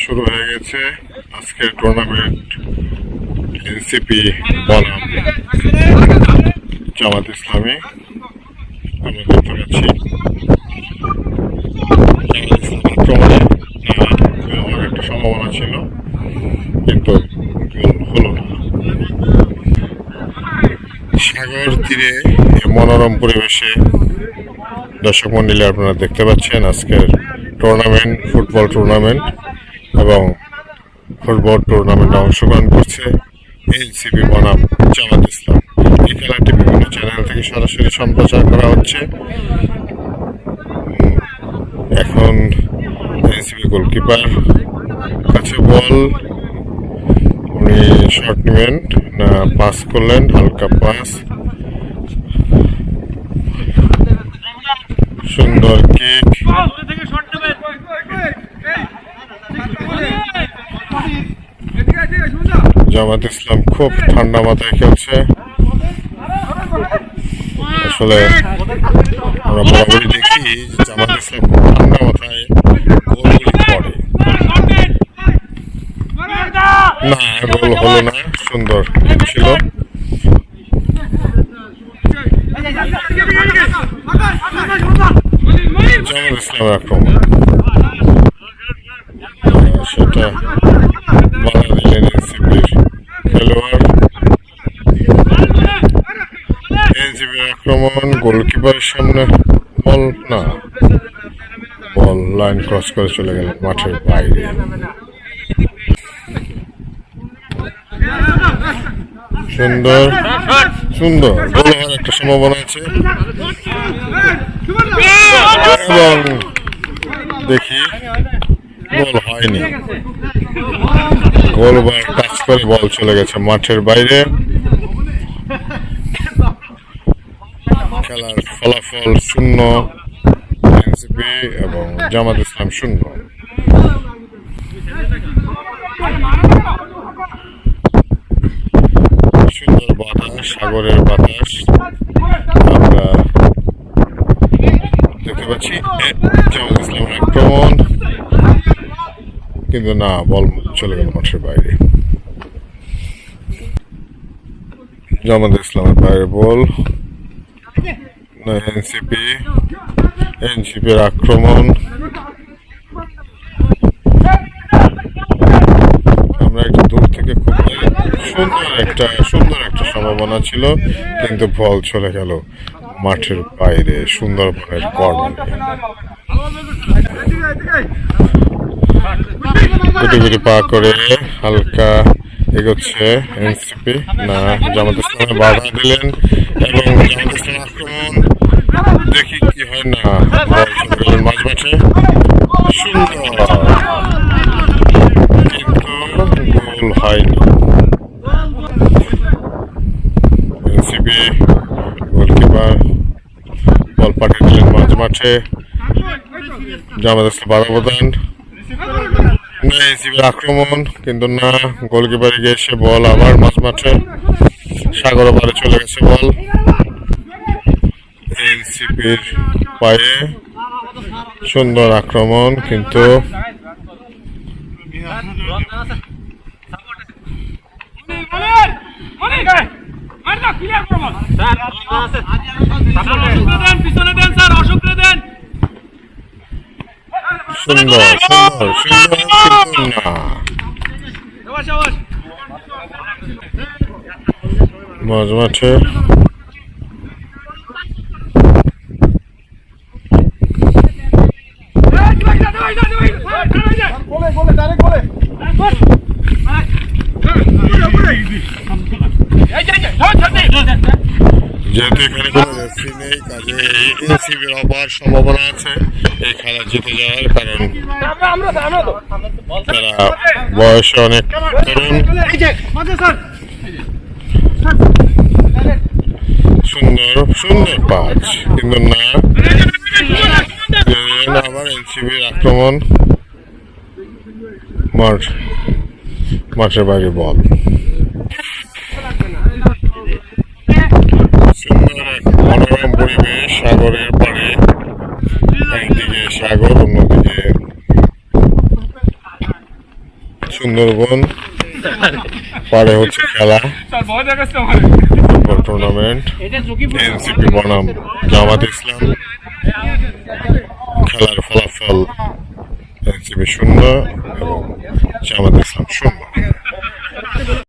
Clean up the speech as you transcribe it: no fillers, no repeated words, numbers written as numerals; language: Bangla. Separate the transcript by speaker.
Speaker 1: শুরু হয়ে গেছে আজকের টুর্নামেন্ট। এনসিপি বনাম জামাত ইসলামী। আমরা দেখতে পাচ্ছি জামাত ইসলাম আক্রমণে একটা সম্ভাবনা ছিল, কিন্তু হলো না। সাগর তীরে মনোরম পরিবেশে দর্শক মন্ডলী আপনারা দেখতে পাচ্ছেন আজকের টুর্নামেন্ট, ফুটবল টুর্নামেন্ট। এবং ফুটবল টুর্নামেন্টে অংশগ্রহণ করছে এনসিপি বনাম জামাত ইসলাম। এই খেলাটি বিভিন্ন চ্যানেল থেকে সরাসরি সম্প্রচার করা হচ্ছে। এখন এনসিপি গোলকিপার কাছে বল, উনি শট নেবেন না পাস করলেন, হালকা পাস, সুন্দর কিক। জামাত ইসলাম খুব ঠান্ডা মাথায় খেলছে। আসলে আমরা বরাবরই দেখি জামাত ইসলাম খুব ঠান্ডা মাথায় গোলগুলি করে। না, গোল হলো না, সুন্দর ছিল। জামাত ইসলামের আক্রমণ, সেটা বাধা দিলেন এনসিপির খেলোয়াড়। এনসিপির আক্রমণ, গোলকিপারের সামনে বল না, বল লাইন ক্রস করে চলে গেল মাঠের বাইরে। সুন্দর সুন্দর গোল হওয়ার একটা সম্ভাবনা আছে, এবং দেখি গোল হয়নি। গোলবার টাচ করে বল চলে গেছে মাঠের বাইরে। খেলার ফলাফল 0, এনসিপি এবং জামাত ইসলাম 0। সুন্দর বাতাস, সাগরের বাতাস আমরা দেখতে পাচ্ছি। জামাত ইসলামের আক্রমণ, কিন্তু না, বল চলে গেল মাঠের বাইরে। জামাত ইসলামের বাইরে বল, এনসিপির আক্রমণ। আমরা একটু দূর থেকে খুব সুন্দর একটা সম্ভাবনা ছিল, কিন্তু বল চলে গেল মাঠের বাইরে সুন্দরবনের কর্নারে। গুটি গুটি পা করে হালকা এগোচ্ছে এনসিপি, না জামাত ইসলামে বাধা দিলেন এবং জামাত ইসলাম আক্রমণ, দেখি কি হয়। না, বল চলে গেলেন মাঝ মাঠে, সুন্দর, কিন্তু গোল হয়নি। এনসিপি গোলকিপার বল পাঠিয়ে দিলেন মাঝ মাঠে, জামাত ইসলাম বাধা প্রদান। এনসিপির আক্রমণ, কিন্তু না, গোলকিপারে গিয়ে এসে বল আবার মাঝ মাঠে, সাগর পারে চলে গেছে বল এনসিপির পায়ে। সুন্দর আক্রমণ, কিন্তু সুন্দর সুন্দর সুন্দর, কিন্তু না, মাঝ মাঠে যেহেতু এখানে কোনো রেফারি নেই, কাজে এনসিপির অপার সম্ভাবনা আছে এই খেলা জিতে যাওয়ার, কারণ তারা বয়সে অনেক তরুণ। সুন্দর সুন্দর পাঁচ, কিন্তু না, আবার এনসিপির আক্রমণ, মাঠের বাইরে বল। সুন্দর এক মনোরম পরিবেশ, সাগরের পাড়ে, একদিকে সাগর অন্যদিকে সুন্দরবন পাড়ে হচ্ছে খেলা, ফুটবল টুর্নামেন্ট। এনসিপি বনাম জামাত ইসলাম, খেলার ফলাফল এনসিপি 0 এবং জামাত ইসলাম